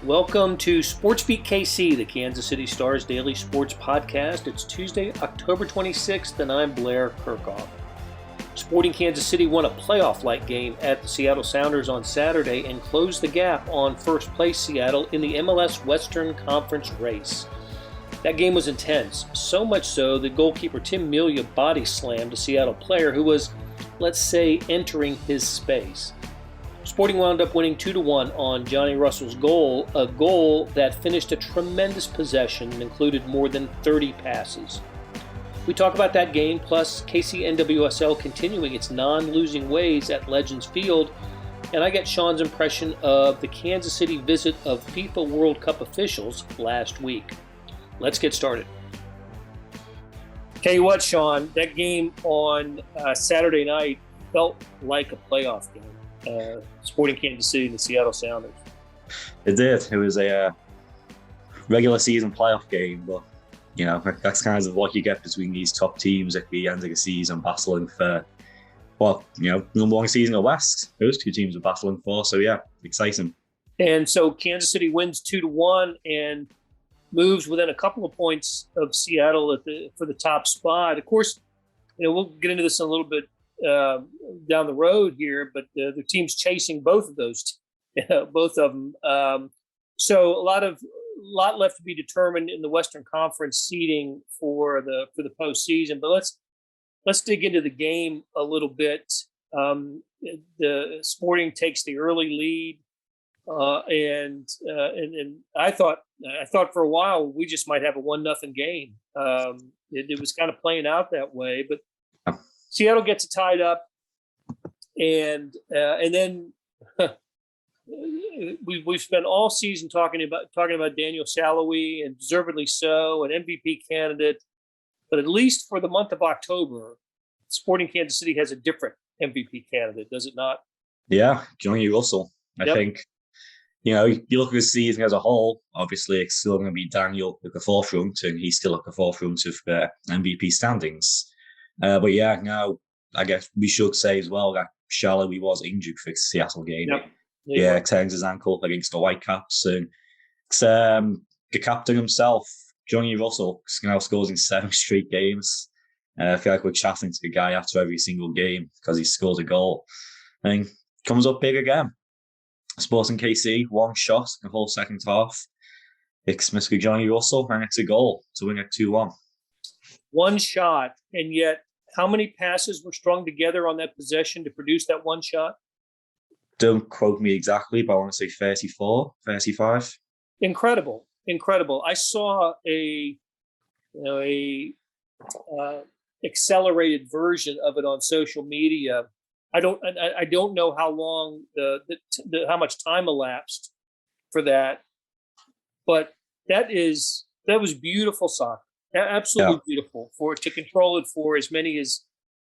Welcome to SportsBeat KC, the Kansas City Star's daily sports podcast. It's Tuesday, October 26th, and I'm Blair Kirchhoff. Sporting Kansas City won a playoff-like game at the Seattle Sounders on Saturday and closed the gap on first place Seattle in the MLS Western Conference race. That game was intense, so much so that goalkeeper Tim Melia body slammed a Seattle player who was, let's say, entering his space. Sporting wound up winning 2-1 on Johnny Russell's goal, a goal that finished a tremendous possession and included more than 30 passes. We talk about that game, plus KC NWSL continuing its non-losing ways at Legends Field, and I get Shaun's impression of the Kansas City visit of FIFA World Cup officials last week. Let's get started. Tell you what, Shaun, that game on Saturday night felt like a playoff game. Sporting Kansas City and the Seattle Sounders. It did. It was a regular season playoff game, but you know that's kind of what you get between these top teams at the end of the season, battling for number one season in the West. Those two teams are battling for. So yeah, exciting. And so Kansas City wins 2-1 and moves within a couple of points of Seattle for the top spot. Of course, we'll get into this in a little bit down the road here, but the team's chasing both of those, both of them. So a lot left to be determined in the Western Conference seeding for the postseason. But let's dig into the game a little bit. The Sporting takes the early lead, and I thought for a while we just might have a 1-0 game. It was kind of playing out that way, but Seattle gets it tied up, and then we've spent all season talking about Daniel Salloi, and deservedly so, an MVP candidate. But at least for the month of October, Sporting Kansas City has a different MVP candidate, does it not? Yeah, Johnny Russell. I think you look at the season as a whole. Obviously, it's still going to be Daniel at the forefront, and he's still at the forefront of MVP standings. But yeah, now I guess we should say as well that Salloi was injured for the Seattle game. Yep. Yeah, turns his ankle against the Whitecaps. And it's, the captain himself, Johnny Russell, now scores in 7 straight games. I feel like we're chatting to the guy after every single game because he scores a goal. And comes up big again. Sporting KC, one shot the whole second half. It's Mr. Johnny Russell, and it's a goal to win at 2-1. One shot, and yet how many passes were strung together on that possession to produce that one shot? Don't quote me exactly, but I want to say 34, 35. Incredible. I saw a accelerated version of it on social media. I don't know how long how much time elapsed for that, but that was beautiful soccer. Absolutely beautiful to control it for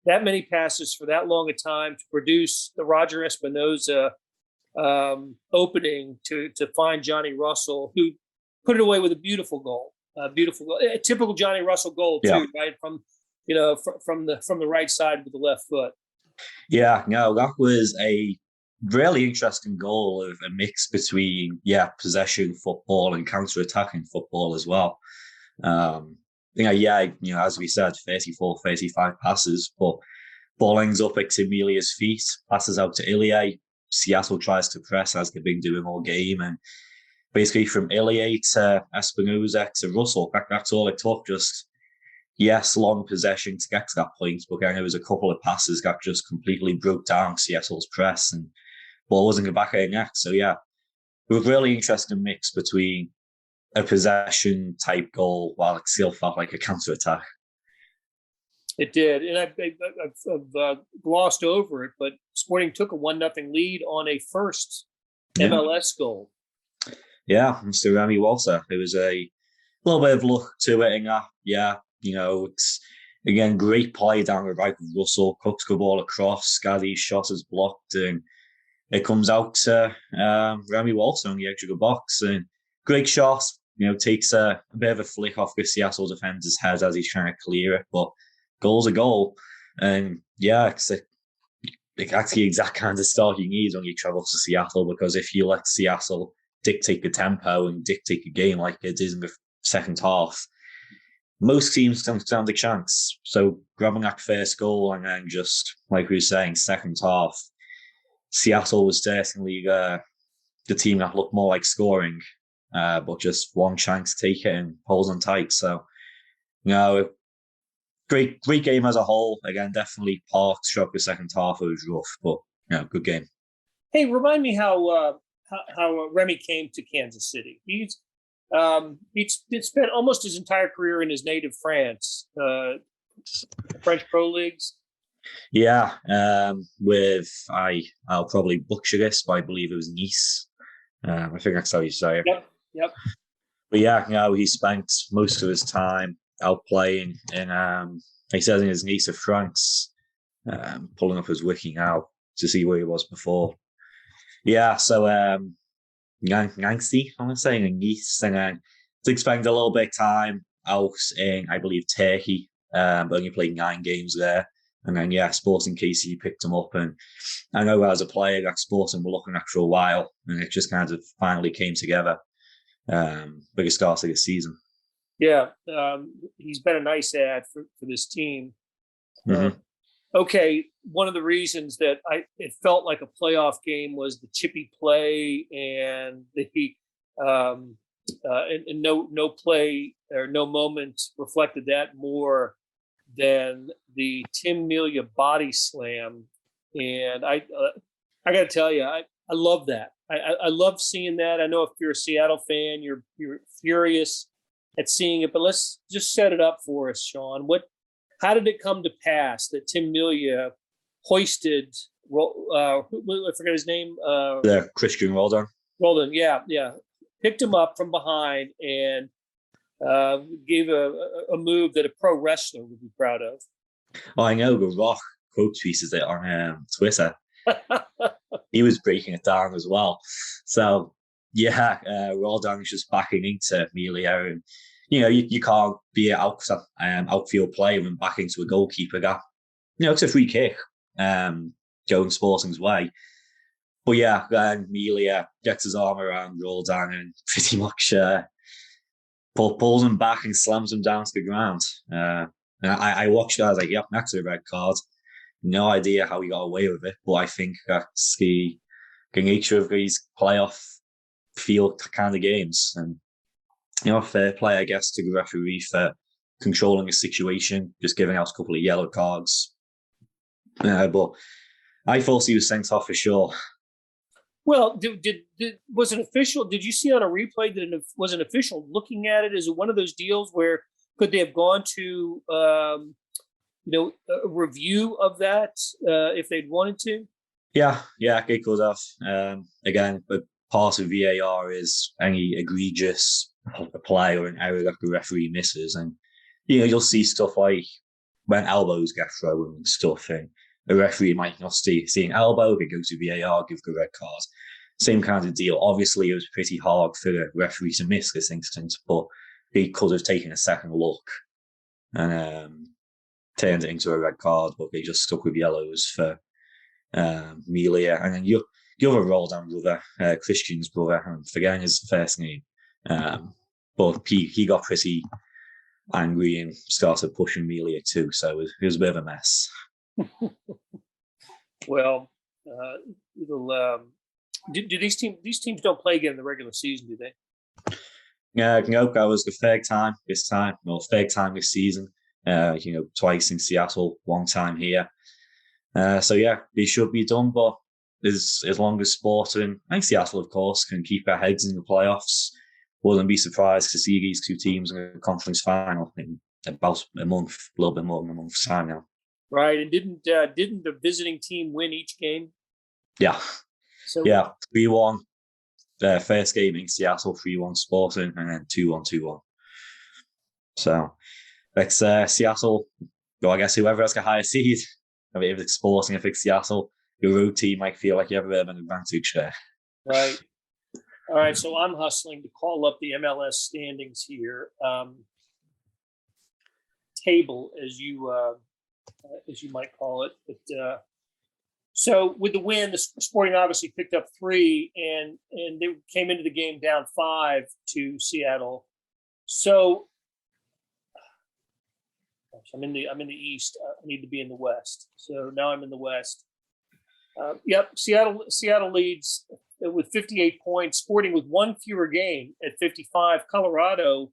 that many passes for that long a time, to produce the Roger Espinoza opening to find Johnny Russell, who put it away with a beautiful goal, a typical Johnny Russell goal too, right from the right side with the left foot. Yeah, no, that was a really interesting goal of a mix between possession football and counter-attacking football as well. As we said, 34, 35 passes, but ball ends up at Tim Melia's feet, passes out to Ilie. Seattle tries to press as they've been doing all game, and basically from Ilie to Espinoza to Russell, that's all it took. Just, long possession to get to that point, but then there was a couple of passes that just completely broke down Seattle's press, and ball was in the back of the net. So yeah, it was a really interesting mix between a possession type goal while it still felt like a counter-attack. It did, and I've glossed over it, but Sporting took a 1-0 lead on a first MLS goal. Yeah, Mr. Remy Walter. There was a little bit of luck to it in that. Yeah, it's again great play down the right with Russell, cooks the ball across, Scaddy's shot is blocked, and it comes out to Remy Walter on the edge of the box, and great shot. Takes a bit of a flick off the Seattle defender's head as he's trying to clear it, but goal's a goal. And it's actually the exact kind of start you need when you travel to Seattle, because if you let Seattle dictate the tempo and dictate the game like it is in the second half, most teams don't stand a chance. So grabbing that first goal and then just, like we were saying, second half, Seattle was certainly the team that looked more like scoring, but just one chance to take it and holds on tight. So, great game as a whole. Again, definitely Park struck the second half. It was rough, but good game. Hey, remind me how Remy came to Kansas City. He's spent almost his entire career in his native France, French pro leagues. Yeah, I'll probably butcher this, but I believe it was Nice. I think that's how you say it. Yep. But yeah, he spent most of his time out playing in, he says in his Nice of France, pulling up his wiki now to see where he was before. Yeah, so Yangsty, I'm saying in Nice, and then did spend a little bit of time out in, I believe, Turkey, but only played 9 games there. And then, Sporting KC picked him up. And I know as a player that Sporting were looking at for a while, and it just kind of finally came together. Biggest start of the season. Yeah, he's been a nice add for this team. Mm-hmm. Okay, one of the reasons that it felt like a playoff game was the chippy play and the and no play or no moment reflected that more than the Tim Melia body slam. And I got to tell you, I love that. I love seeing that. I know if you're a Seattle fan, you're furious at seeing it, but let's just set it up for us, Shaun. How did it come to pass that Tim Melia hoisted? I forget his name. Christian Roldan. Roldan, yeah, picked him up from behind and gave a move that a pro wrestler would be proud of. Oh, I know. The Rock quote tweeted it on Twitter. He was breaking it down as well. So, Roldan is just backing into Melia. And, you can't be an outfield player and back into a goalkeeper gap. It's a free kick going Sporting's way. But then Melia gets his arm around Roldan and pretty much pulls him back and slams him down to the ground. And I watched that. I was like, yep, that's a red card. No idea how he got away with it, but I think that's the nature of these playoff field kind of games. And, fair play, I guess, to the referee for controlling the situation, just giving out a couple of yellow cards. But I thought he was sent off for sure. Well, was an official? Did you see on a replay that was an official looking at it? Is it one of those deals where could they have gone to a review of that if they'd wanted to? Yeah, it could have. Again, but part of VAR is any egregious play or an error that the referee misses, and you'll see stuff like when elbows get thrown and stuff, and the referee might not see an elbow, they go to VAR, give the red card. Same kind of deal. Obviously, it was pretty hard for the referee to miss this instance, but he could have taken a second look and turned it into a red card, but they just stuck with yellows for Melia. And then you have a Roldan brother, Christian's brother, I'm forgetting his first name. But he got pretty angry and started pushing Melia too, so it was a bit of a mess. Well, do these teams don't play again in the regular season, do they? No, that was the third time this season. Twice in Seattle, one time here. They should be done, but as long as Sporting and Seattle, of course, can keep their heads in the playoffs, wouldn't be surprised to see these two teams in a conference final in about a little bit more than a month's time now. Right, and didn't the visiting team win each game? Yeah. So 3-1. Their first game in Seattle, 3-1 Sporting, and then 2-1, 2-1. So it's Seattle. Well, I guess whoever has the higher seed, if it's Sporting, if it's Seattle, your road team might feel like you have a bit of an advantage there. Right. All right, so I'm hustling to call up the MLS standings here. Table, as you might call it. But So with the win, the Sporting obviously picked up 3, and they came into the game down 5 to Seattle. So I'm in the East. I need to be in the West. So now I'm in the West. Seattle leads with 58 points. Sporting with 1 fewer game at 55. Colorado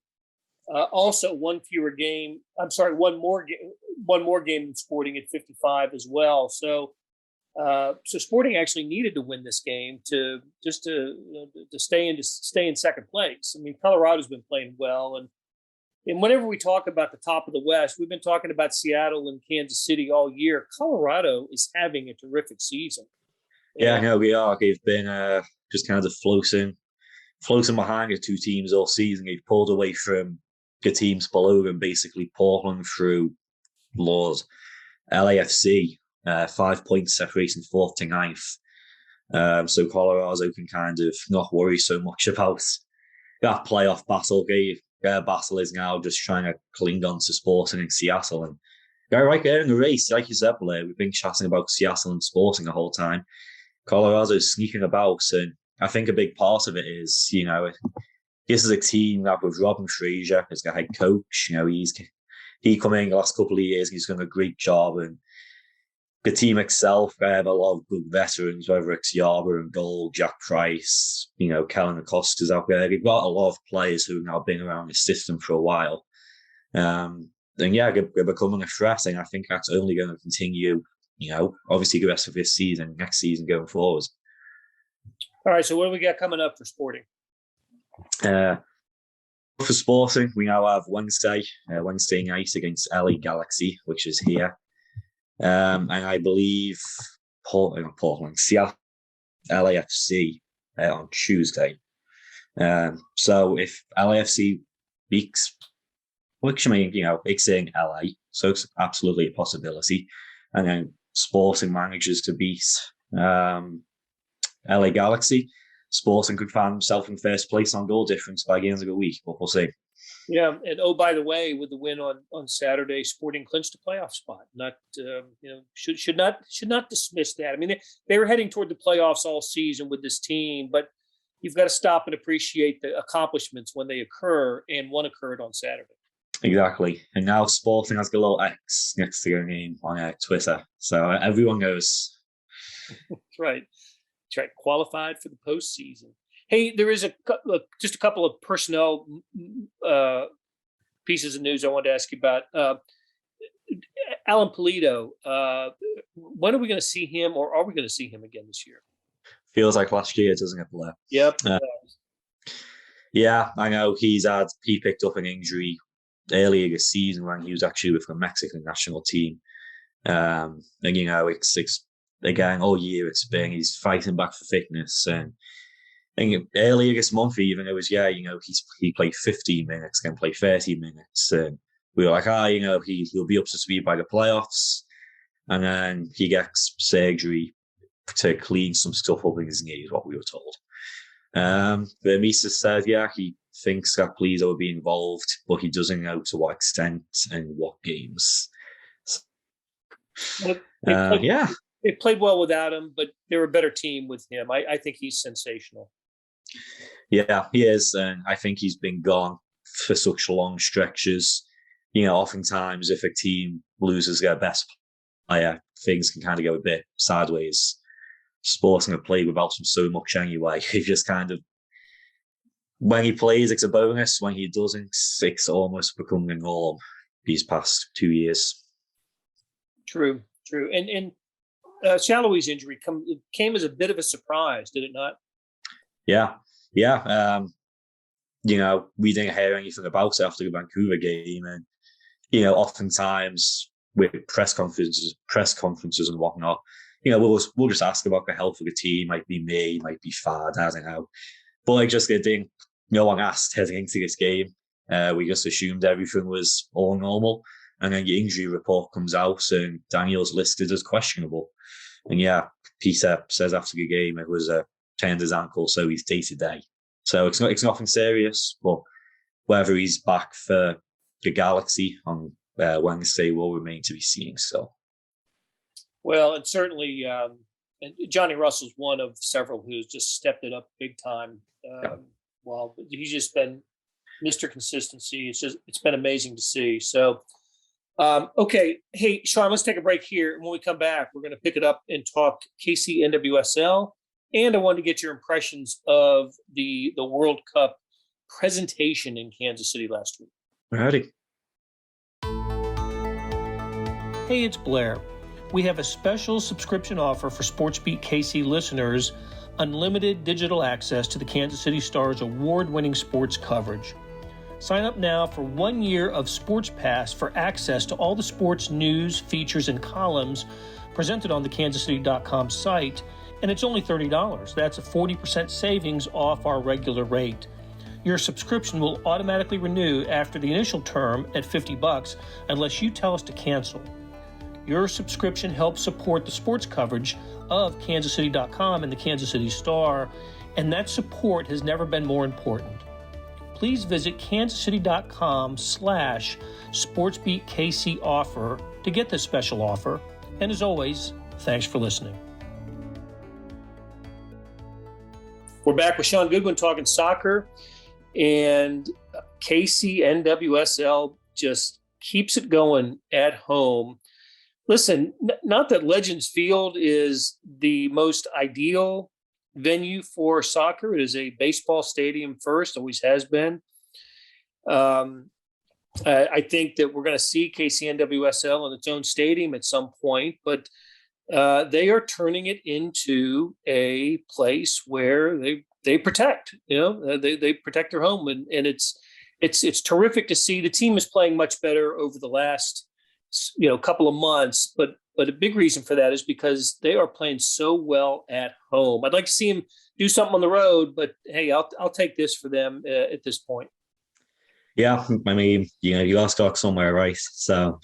also 1 fewer game. I'm sorry, one more game than Sporting at 55 as well. So Sporting actually needed to win this game to stay in second place. I mean, Colorado's been playing well, and whenever we talk about the top of the West, we've been talking about Seattle and Kansas City all year. Colorado is having a terrific season. Yeah, no, we are. They've been just kind of floating behind the 2 teams all season. They've pulled away from the teams below them, basically Portland through Laws, LAFC, 5 points separating 4th to 9th. So Colorado can kind of not worry so much about that playoff battle. Their battle is now just trying to cling on to Sporting and Seattle. And they're right there in the race. Like you said, Blair, we've been chatting about Seattle and Sporting the whole time. Colorado's sneaking about. And I think a big part of it is, this is a team that with Robin Fraser as the head coach, he come in the last couple of years, he's done a great job. And the team itself, they have a lot of good veterans, whether it's Yarber and goal, Jack Price, Kellen Acosta's out there. They've got a lot of players who have now been around the system for a while. And they're becoming a threat, and I think that's only going to continue, obviously the rest of this season, next season going forward. All right, so what do we got coming up for Sporting? For Sporting, we now have Wednesday night against LA Galaxy, which is here. And I believe Portland, Seattle, LAFC on Tuesday. So if LAFC beats, which I mean, it's in LA, so it's absolutely a possibility. And then Sporting manages to beat LA Galaxy, Sporting could find himself in first place on goal difference by the end of the week, but we'll see. Yeah, and by the way, with the win on Saturday, Sporting clinched a playoff spot. Not should not dismiss that. I mean, they were heading toward the playoffs all season with this team, but you've got to stop and appreciate the accomplishments when they occur, and one occurred on Saturday. Exactly, and now Sporting has the little X next to their name on Twitter, so everyone knows. That's right. That's right. Qualified for the postseason. Hey, there is just a couple of personnel pieces of news I wanted to ask you about. Alan Pulido, when are we going to see him, or are we going to see him again this year? Feels like last year, doesn't it, Blair? Yep. Yeah, I know he picked up an injury earlier this season when he was actually with the Mexican national team. And it's again all year he's fighting back for fitness, and earlier this month even it was he played 15 minutes, can play 30 minutes, and we were like he'll be up to speed by the playoffs, and then he gets surgery to clean some stuff up in his knee is what we were told. Vermeesa said he thinks that Pulido will be involved, but he doesn't know to what extent and what games. They played well without him, but they're a better team with him. I think he's sensational. Yeah, he is, and I think he's been gone for such long stretches. Oftentimes if a team loses their best player, things can kind of go a bit sideways. Sporting have played without him so much anyway. He just kind of, when he plays, it's a bonus. When he doesn't, it's almost become the norm these past 2 years. True. And Shallowy's injury came as a bit of a surprise, did it not? Yeah. We didn't hear anything about it after the Vancouver game, and oftentimes with press conferences and whatnot, we'll just ask about the health of the team. Might be me, might be Fad, I don't know. But no one asked heading into this game. We just assumed everything was all normal, and then the injury report comes out, and Daniel's listed as questionable. And Peter says after the game it was turned his ankle, so he's day-to-day. So it's nothing serious, but whether he's back for the Galaxy on Wednesday will remain to be seen. So, well, and certainly And Johnny Russell's one of several who's just stepped it up big time. Well, he's just been Mr. Consistency. It's been amazing to see. So, okay. Hey, Shaun, let's take a break here. And when we come back, we're going to pick it up and talk KC NWSL. And I wanted to get your impressions of the World Cup presentation in Kansas City last week. Howdy. Hey, it's Blair. We have a special subscription offer for SportsBeat KC listeners, unlimited digital access to the Kansas City Star's award-winning sports coverage. Sign up now for 1 year of Sports Pass for access to all the sports news, features, and columns presented on the kansascity.com site, and it's only $30. That's a 40% savings off our regular rate. Your subscription will automatically renew after the initial term at $50 unless you tell us to cancel. Your subscription helps support the sports coverage of kansascity.com and the Kansas City Star, and that support has never been more important. Please visit kansascity.com/SportsBeatKC offer to get this special offer. And as always, thanks for listening. We're back with Shaun Goodwin talking soccer, and KC NWSL just keeps it going at home. Listen, not that Legends Field is the most ideal venue for soccer. It is a baseball stadium first, always has been. I think that we're going to see KC NWSL in its own stadium at some point, but they are turning it into a place where they protect. They protect their home, and it's terrific to see. The team is playing much better over the last couple of months, but a big reason for that is because they are playing so well at home. I'd like to see them do something on the road, but hey, I'll take this for them at this point. Yeah, I mean, you got to start somewhere, right? So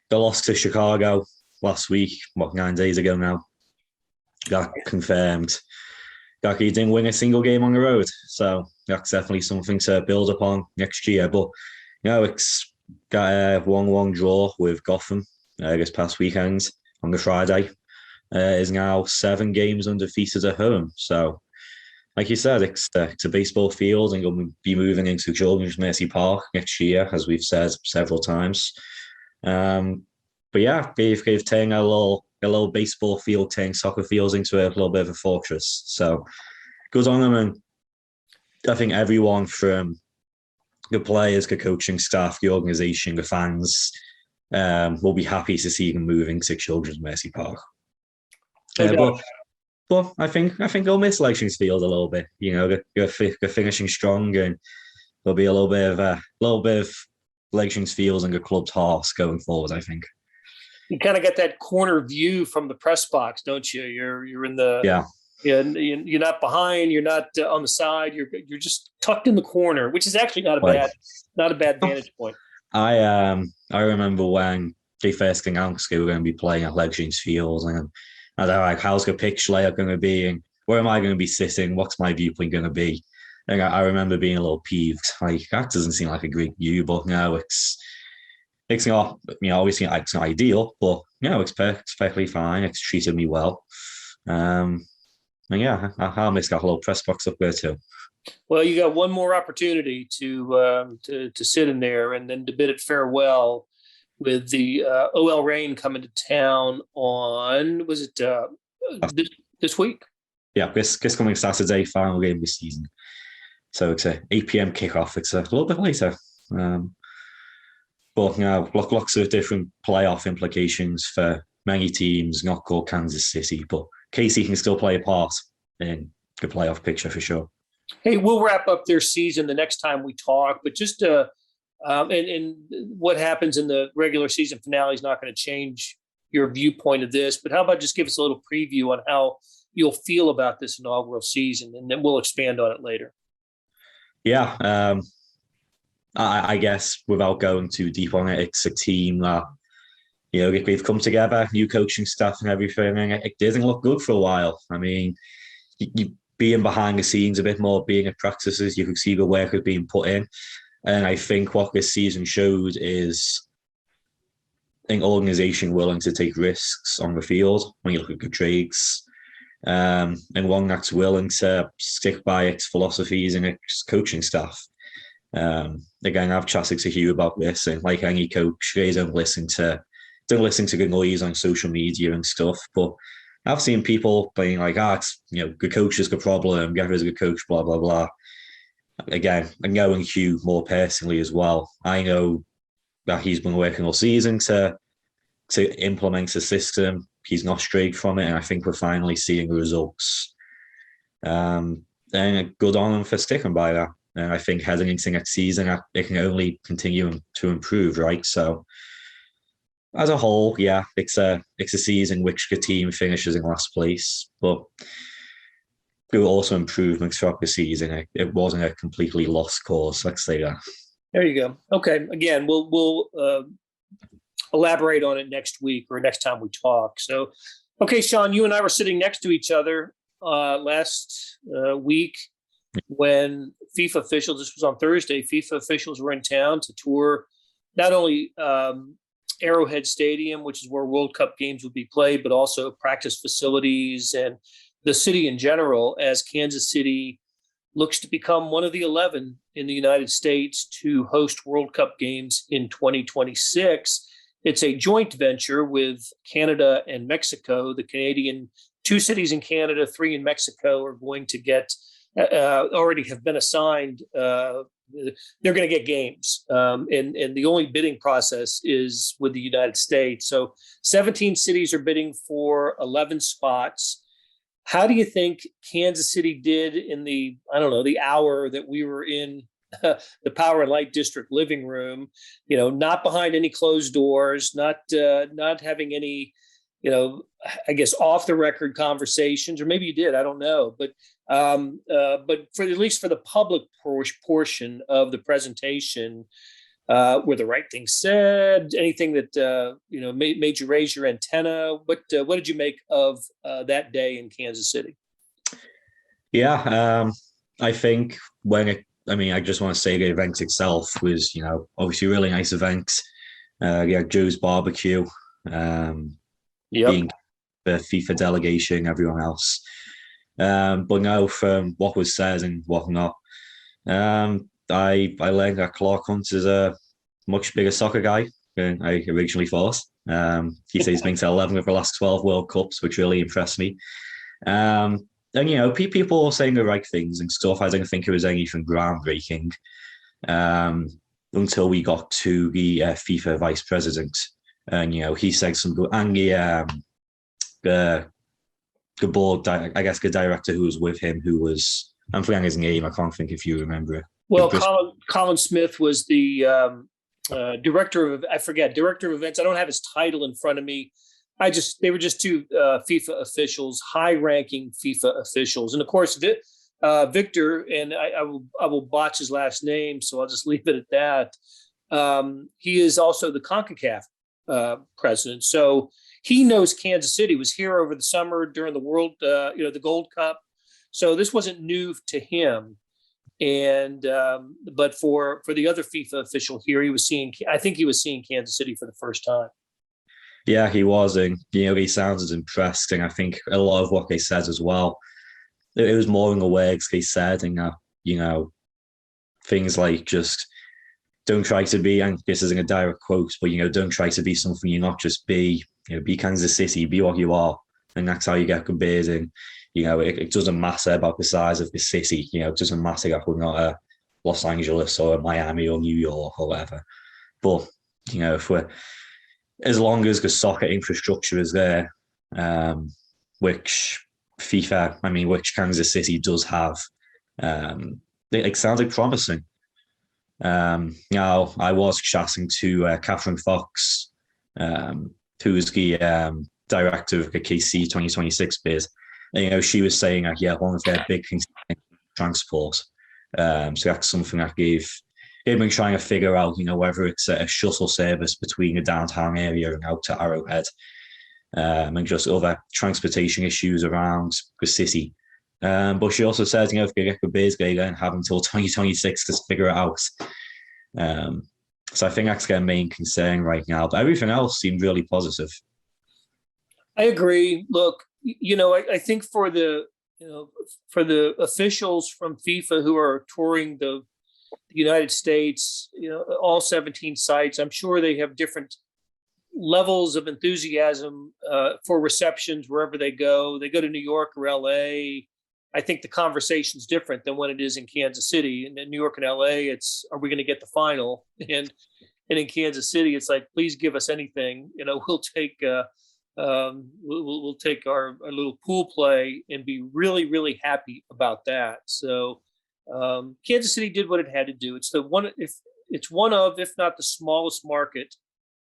they lost to Chicago last week, 9 days ago now. Got confirmed. He didn't win a single game on the road, so that's definitely something to build upon next year. But it's got a 1-1 draw with Gotham this past weekend on the Friday. Is now 7 games undefeated at home. So, like you said, it's a baseball field and going to be moving into Children's Mercy Park next year, as we've said several times. But yeah, they've turned a little baseball field, turned soccer fields into a little bit of a fortress. So, good on them. And I think everyone from the players, the coaching staff, the organisation, the fans will be happy to see them moving to Children's Mercy Park. But I think they'll miss Legends Field a little bit. They're finishing strong, and there'll be a little bit of Legends Field and the club's heart going forward, I think. You kind of get that corner view from the press box, don't you? You're in the you're not behind, you're not on the side, you're just tucked in the corner, which is actually not a bad vantage point. I remember when they first announced they were going to be playing at Legends Field, and I was like, how's the pitch layout going to be, and where am I going to be sitting? What's my viewpoint going to be? And I remember being a little peeved. Like, that doesn't seem like a great view, but no, it's not. Obviously, it's not ideal, but it's perfectly fine. It's treated me well. And yeah, I'll miss that little press box up there too. Well, you got one more opportunity to sit in there and then to bid it farewell with the OL Reign coming to town on, was it this week? Yeah, this coming Saturday, final game of the season. So it's a 8 p.m. kickoff. It's a little bit later. But lots of different playoff implications for many teams, not called Kansas City, but KC can still play a part in the playoff picture for sure. Hey, we'll wrap up their season the next time we talk, but just and what happens in the regular season finale is not going to change your viewpoint of this, but how about just give us a little preview on how you'll feel about this inaugural season, and then we'll expand on it later. Yeah, I guess without going too deep on it, it's a team that, they've come together, new coaching staff and everything, and it didn't look good for a while. I mean, you being behind the scenes a bit more, being at practices, you could see the work was being put in. And I think what this season showed is an organisation willing to take risks on the field. When you look at the trades, and one that's willing to stick by its philosophies and its coaching staff. Again, I've chatted to Hugh about this, and like any coach, they don't listen to the noise on social media and stuff. But I've seen people being like, it's, good coach is the problem, get rid of a good coach, blah, blah, blah. Again, and knowing Hugh more personally as well, I know that he's been working all season to implement a system. He's not strayed from it, and I think we're finally seeing the results. And good on him for sticking by that. And I think heading into next season, it can only continue to improve, right? So as a whole, yeah, it's a season which the team finishes in last place, but there were also improvements throughout the season. It wasn't a completely lost cause, let's say that. There you go. Okay, again, we'll elaborate on it next week or next time we talk. So, okay, Shaun, you and I were sitting next to each other last week when FIFA officials, this was on Thursday, FIFA officials were in town to tour not only Arrowhead Stadium, which is where World Cup games would be played, but also practice facilities and the city in general, as Kansas City looks to become one of the 11 in the United States to host World Cup games in 2026. It's a joint venture with Canada and Mexico. The Canadian, 2 cities in Canada, 3 in Mexico are going to get, already have been assigned. They're going to get games. And the only bidding process is with the United States. So 17 cities are bidding for 11 spots. How do you think Kansas City did in the hour that we were in the Power and Light District living room, not behind any closed doors, not having any, I guess off the record conversations, or maybe you did, I don't know, but for at least for the public portion of the presentation, were the right things said? Anything that made you raise your antenna? What did you make of that day in Kansas City? Yeah, I think I just want to say the event itself was, obviously a really nice event. Joe's barbecue, being the FIFA delegation, everyone else. But now from what was said and whatnot, I learned that Clark Hunt is a much bigger soccer guy than I originally thought. He says he's been to 11 of the last 12 World Cups, which really impressed me. And, people were saying the right things and stuff. I don't think it was anything groundbreaking until we got to the FIFA vice president. And, he said some good, and the board, I guess the director who was with him, who was, I'm forgetting his name, I can't think if you remember it. Well, Colin Smith was the director of events. I don't have his title in front of me. They were just 2 FIFA officials, high-ranking FIFA officials, and of course Victor, and I will botch his last name, so I'll just leave it at that. He is also the CONCACAF president, so he knows Kansas City. Was here over the summer during the World, the Gold Cup, so this wasn't new to him. And but for the other FIFA official here, I think he was seeing Kansas City for the first time. Yeah, he was, and he sounded impressed, and I think a lot of what they said as well, it was more in the words they said, and things like just don't try to be, and this isn't a direct quote, but don't try to be something you're not. Just be, be Kansas City, be what you are, and that's how you get good bidding. It doesn't matter about the size of the city. It doesn't matter that we're not a Los Angeles or a Miami or New York or whatever. But, as long as the soccer infrastructure is there, which Kansas City does have, it sounds like promising. Now, I was chatting to Catherine Fox, who is the director of the KC 2026 bid. She was saying that, one of their big things is transport. So that's something that they've been trying to figure out, whether it's a shuttle service between the downtown area and out to Arrowhead, and just other transportation issues around the city. But she also says, if they get the bids, they then have until 2026 to figure it out. So I think that's their main concern right now. But everything else seemed really positive. I agree. Look, I think for the officials from FIFA who are touring the United States, all 17 sites, I'm sure they have different levels of enthusiasm for receptions wherever they go. They go to New York or LA. I think the conversation's different than when it is in Kansas City. And in New York and LA, it's, are we going to get the final? And in Kansas City, it's like, please give us anything. We'll take we'll take our little pool play and be really, really happy about that. So Kansas City did what it had to do. It's one of, if not the smallest market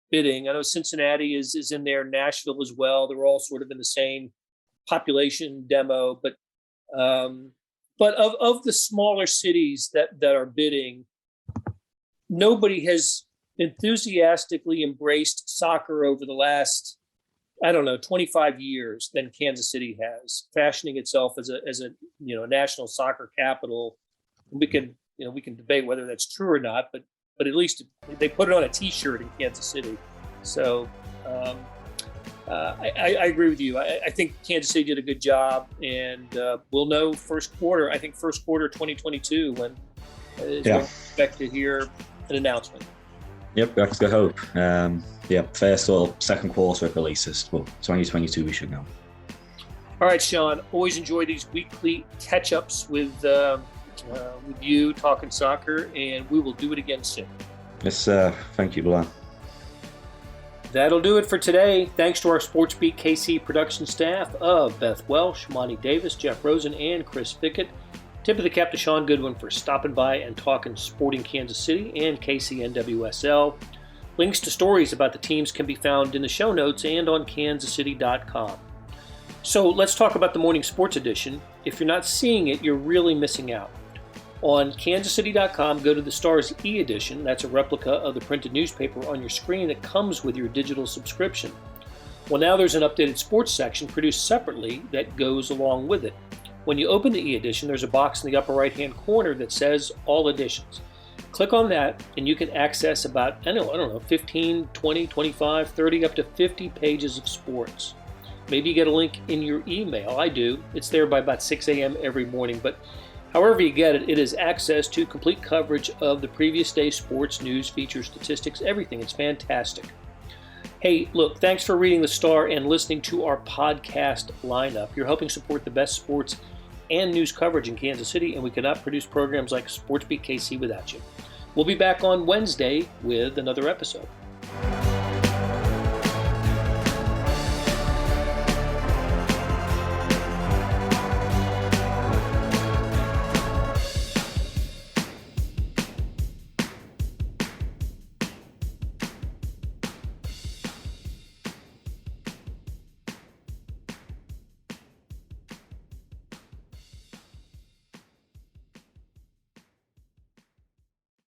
bidding. I know Cincinnati is in there, Nashville as well. They're all sort of in the same population demo, but of the smaller cities that are bidding, nobody has enthusiastically embraced soccer over the last, 25 years than Kansas City has, fashioning itself as a national soccer capital. We can debate whether that's true or not, but at least they put it on a T-shirt in Kansas City. So I agree with you. I think Kansas City did a good job, and we'll know first quarter 2022 when we expect to hear an announcement. Yep, that's the hope. First or second quarter at the latest. Well, 2022 we should know. All right, Shaun. Always enjoy these weekly catch-ups with you talking soccer, and we will do it again soon. Yes, thank you, Blair. That'll do it for today. Thanks to our SportsBeat KC production staff of Beth Welsh, Monty Davis, Jeff Rosen, and Chris Fickett. Tip of the cap to Shaun Goodwin for stopping by and talking Sporting Kansas City and KC NWSL. Links to stories about the teams can be found in the show notes and on kansascity.com. So let's talk about the morning sports edition. If you're not seeing it, you're really missing out. On kansascity.com, go to the Stars e-edition. That's a replica of the printed newspaper on your screen that comes with your digital subscription. Well, now there's an updated sports section produced separately that goes along with it. When you open the e-edition, there's a box in the upper right-hand corner that says All Editions. Click on that, and you can access about, 15, 20, 25, 30, up to 50 pages of sports. Maybe you get a link in your email. I do. It's there by about 6 a.m. every morning, but however you get it, it is access to complete coverage of the previous day's sports, news, features, statistics, everything. It's fantastic. Hey, look, thanks for reading the Star and listening to our podcast lineup. You're helping support the best sports and news coverage in Kansas City, and we cannot produce programs like SportsBeat KC without you. We'll be back on Wednesday with another episode.